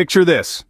Picture this.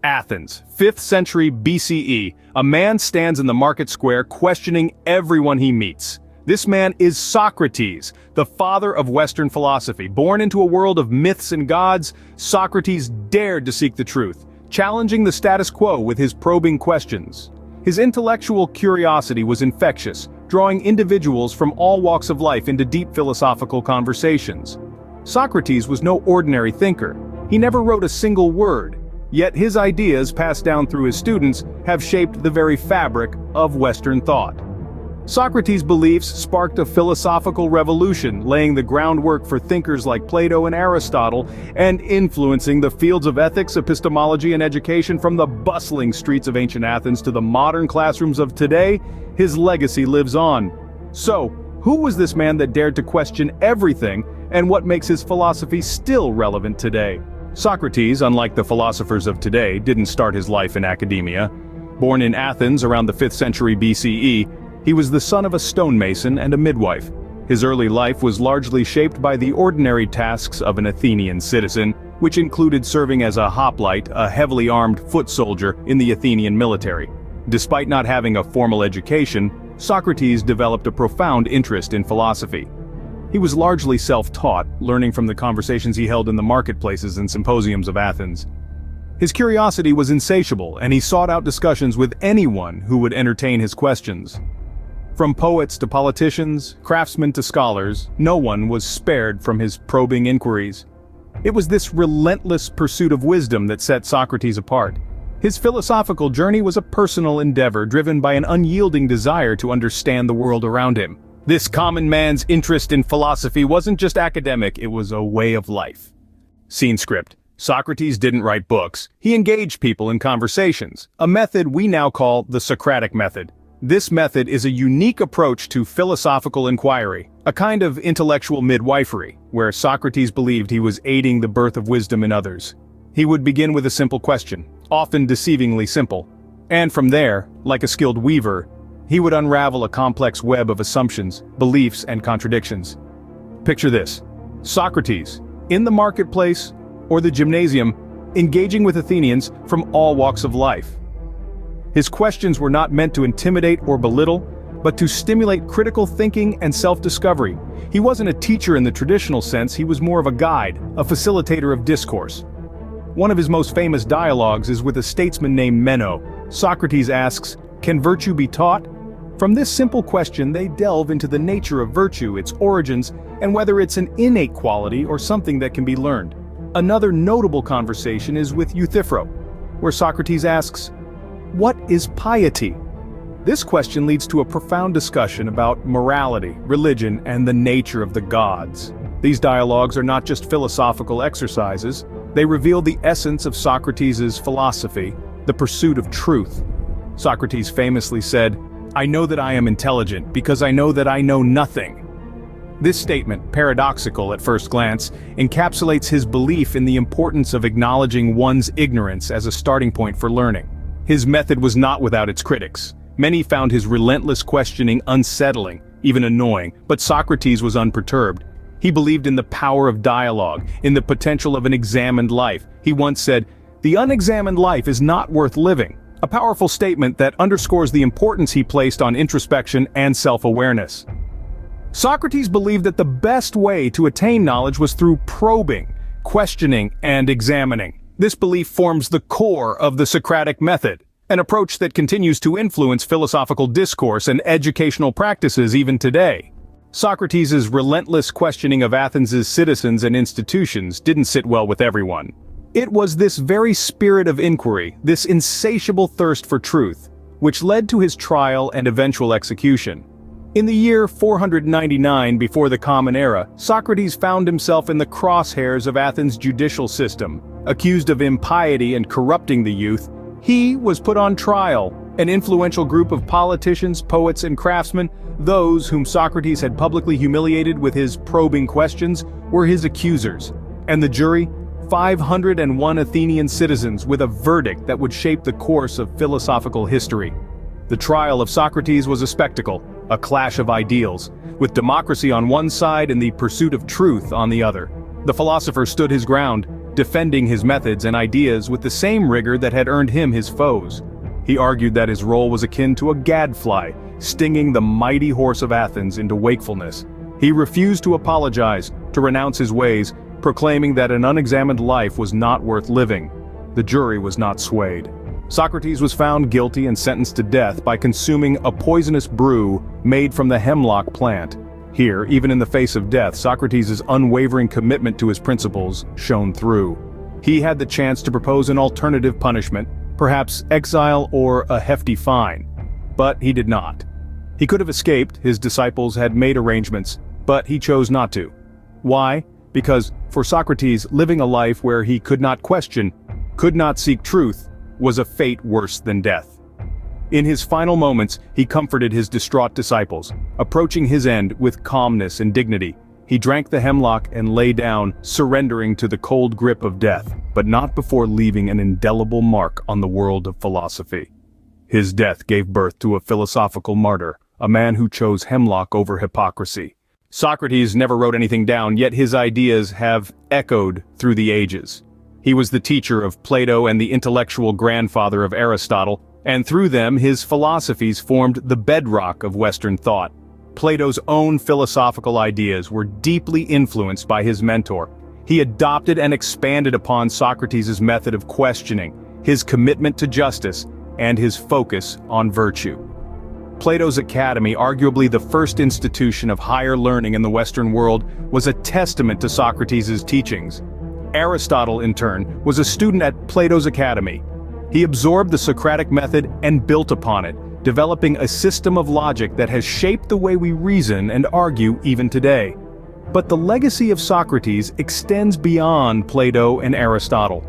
Athens, 5th century BCE. A man stands in the market square questioning everyone he meets. This man is Socrates, the father of Western philosophy. Born into a world of myths and gods, Socrates dared to seek the truth, challenging the status quo with his probing questions. His intellectual curiosity was infectious, drawing individuals from all walks of life into deep philosophical conversations. Socrates was no ordinary thinker. He never wrote a single word, yet his ideas, passed down through his students, have shaped the very fabric of Western thought. Socrates' beliefs sparked a philosophical revolution, laying the groundwork for thinkers like Plato and Aristotle, and influencing the fields of ethics, epistemology, and education. From the bustling streets of ancient Athens to the modern classrooms of today, his legacy lives on. So, who was this man that dared to question everything, and what makes his philosophy still relevant today? Socrates, unlike the philosophers of today, didn't start his life in academia. Born in Athens around the 5th century BCE, he was the son of a stonemason and a midwife. His early life was largely shaped by the ordinary tasks of an Athenian citizen, which included serving as a hoplite, a heavily armed foot soldier in the Athenian military. Despite not having a formal education, Socrates developed a profound interest in philosophy. He was largely self-taught, learning from the conversations he held in the marketplaces and symposiums of Athens. His curiosity was insatiable, and he sought out discussions with anyone who would entertain his questions. From poets to politicians, craftsmen to scholars, no one was spared from his probing inquiries. It was this relentless pursuit of wisdom that set Socrates apart. His philosophical journey was a personal endeavor driven by an unyielding desire to understand the world around him. This common man's interest in philosophy wasn't just academic, it was a way of life. Scene script. Socrates didn't write books. He engaged people in conversations, a method we now call the Socratic method. This method is a unique approach to philosophical inquiry, a kind of intellectual midwifery, where Socrates believed he was aiding the birth of wisdom in others. He would begin with a simple question, often deceivingly simple. And from there, like a skilled weaver, he would unravel a complex web of assumptions, beliefs, and contradictions. Picture this. Socrates, in the marketplace or the gymnasium, engaging with Athenians from all walks of life. His questions were not meant to intimidate or belittle, but to stimulate critical thinking and self-discovery. He wasn't a teacher in the traditional sense, he was more of a guide, a facilitator of discourse. One of his most famous dialogues is with a statesman named Meno. Socrates asks, "Can virtue be taught?" From this simple question, they delve into the nature of virtue, its origins, and whether it's an innate quality or something that can be learned. Another notable conversation is with Euthyphro, where Socrates asks, "What is piety?" This question leads to a profound discussion about morality, religion, and the nature of the gods. These dialogues are not just philosophical exercises, they reveal the essence of Socrates' philosophy, the pursuit of truth. Socrates famously said, "I know that I am intelligent because I know that I know nothing." This statement, paradoxical at first glance, encapsulates his belief in the importance of acknowledging one's ignorance as a starting point for learning. His method was not without its critics. Many found his relentless questioning unsettling, even annoying, but Socrates was unperturbed. He believed in the power of dialogue, in the potential of an examined life. He once said, "The unexamined life is not worth living," a powerful statement that underscores the importance he placed on introspection and self-awareness. Socrates believed that the best way to attain knowledge was through probing, questioning, and examining. This belief forms the core of the Socratic method, an approach that continues to influence philosophical discourse and educational practices even today. Socrates' relentless questioning of Athens' citizens and institutions didn't sit well with everyone. It was this very spirit of inquiry, this insatiable thirst for truth, which led to his trial and eventual execution. In the year 499 before the Common Era, Socrates found himself in the crosshairs of Athens' judicial system. Accused of impiety and corrupting the youth, he was put on trial. An influential group of politicians, poets, and craftsmen, those whom Socrates had publicly humiliated with his probing questions, were his accusers. And the jury? 501 Athenian citizens with a verdict that would shape the course of philosophical history. The trial of Socrates was a spectacle, a clash of ideals, with democracy on one side and the pursuit of truth on the other. The philosopher stood his ground, defending his methods and ideas with the same rigor that had earned him his foes. He argued that his role was akin to a gadfly, stinging the mighty horse of Athens into wakefulness. He refused to apologize, to renounce his ways, proclaiming that an unexamined life was not worth living. The jury was not swayed. Socrates was found guilty and sentenced to death by consuming a poisonous brew made from the hemlock plant. Here, even in the face of death, Socrates' unwavering commitment to his principles shone through. He had the chance to propose an alternative punishment, perhaps exile or a hefty fine. But he did not. He could have escaped, his disciples had made arrangements, but he chose not to. Why? Because, for Socrates, living a life where he could not question, could not seek truth, was a fate worse than death. In his final moments, he comforted his distraught disciples, approaching his end with calmness and dignity. He drank the hemlock and lay down, surrendering to the cold grip of death, but not before leaving an indelible mark on the world of philosophy. His death gave birth to a philosophical martyr, a man who chose hemlock over hypocrisy. Socrates never wrote anything down, yet his ideas have echoed through the ages. He was the teacher of Plato and the intellectual grandfather of Aristotle, and through them his philosophies formed the bedrock of Western thought. Plato's own philosophical ideas were deeply influenced by his mentor. He adopted and expanded upon Socrates' method of questioning, his commitment to justice, and his focus on virtue. Plato's Academy, arguably the first institution of higher learning in the Western world, was a testament to Socrates' teachings. Aristotle, in turn, was a student at Plato's Academy. He absorbed the Socratic method and built upon it, developing a system of logic that has shaped the way we reason and argue even today. But the legacy of Socrates extends beyond Plato and Aristotle.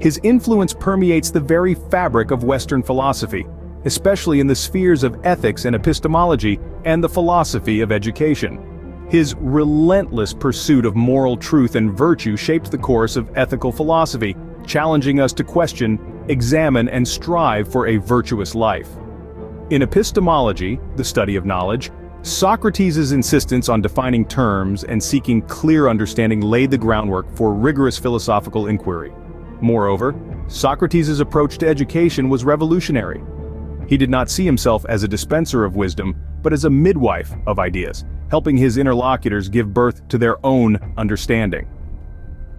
His influence permeates the very fabric of Western philosophy, especially in the spheres of ethics and epistemology and the philosophy of education. His relentless pursuit of moral truth and virtue shaped the course of ethical philosophy, challenging us to question, examine, and strive for a virtuous life. In epistemology, the study of knowledge, Socrates' insistence on defining terms and seeking clear understanding laid the groundwork for rigorous philosophical inquiry. Moreover, Socrates' approach to education was revolutionary. He did not see himself as a dispenser of wisdom, but as a midwife of ideas, helping his interlocutors give birth to their own understanding.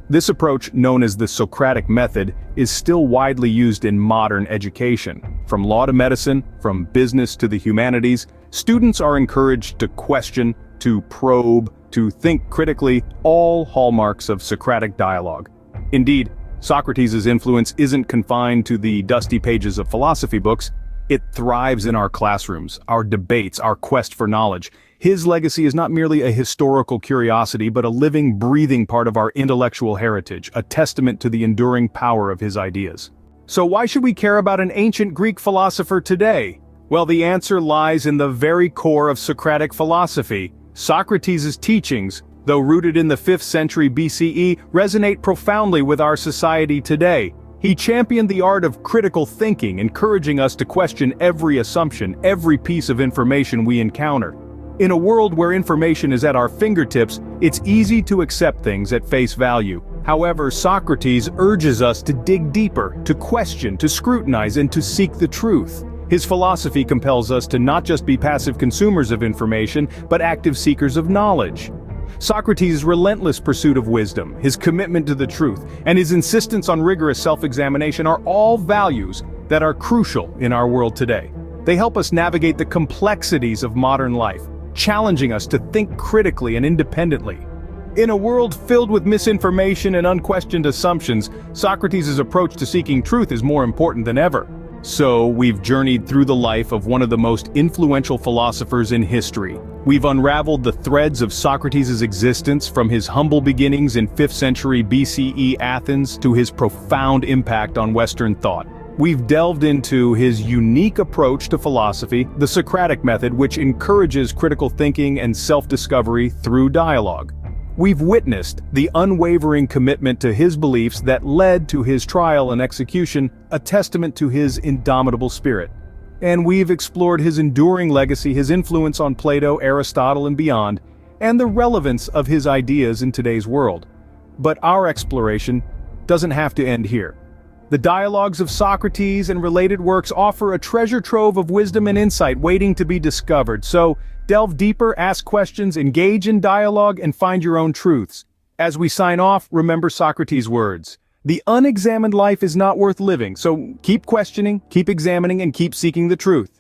This approach, known as the Socratic method, is still widely used in modern education. From law to medicine, from business to the humanities, students are encouraged to question, to probe, to think critically, all hallmarks of Socratic dialogue. Indeed, Socrates' influence isn't confined to the dusty pages of philosophy books. It thrives in our classrooms, our debates, our quest for knowledge. His legacy is not merely a historical curiosity, but a living, breathing part of our intellectual heritage, a testament to the enduring power of his ideas. So why should we care about an ancient Greek philosopher today? Well, the answer lies in the very core of Socratic philosophy. Socrates' teachings, though rooted in the 5th century BCE, resonate profoundly with our society today. He championed the art of critical thinking, encouraging us to question every assumption, every piece of information we encounter. In a world where information is at our fingertips, it's easy to accept things at face value. However, Socrates urges us to dig deeper, to question, to scrutinize, and to seek the truth. His philosophy compels us to not just be passive consumers of information, but active seekers of knowledge. Socrates' relentless pursuit of wisdom, his commitment to the truth, and his insistence on rigorous self-examination are all values that are crucial in our world today. They help us navigate the complexities of modern life, challenging us to think critically and independently. In a world filled with misinformation and unquestioned assumptions, Socrates' approach to seeking truth is more important than ever. So, we've journeyed through the life of one of the most influential philosophers in history. We've unraveled the threads of Socrates' existence from his humble beginnings in 5th century BCE Athens to his profound impact on Western thought. We've delved into his unique approach to philosophy, the Socratic method, which encourages critical thinking and self-discovery through dialogue. We've witnessed the unwavering commitment to his beliefs that led to his trial and execution, a testament to his indomitable spirit. And we've explored his enduring legacy, his influence on Plato, Aristotle, and beyond, and the relevance of his ideas in today's world. But our exploration doesn't have to end here. The dialogues of Socrates and related works offer a treasure trove of wisdom and insight waiting to be discovered, so delve deeper, ask questions, engage in dialogue, and find your own truths. As we sign off, remember Socrates' words. The unexamined life is not worth living, so keep questioning, keep examining, and keep seeking the truth.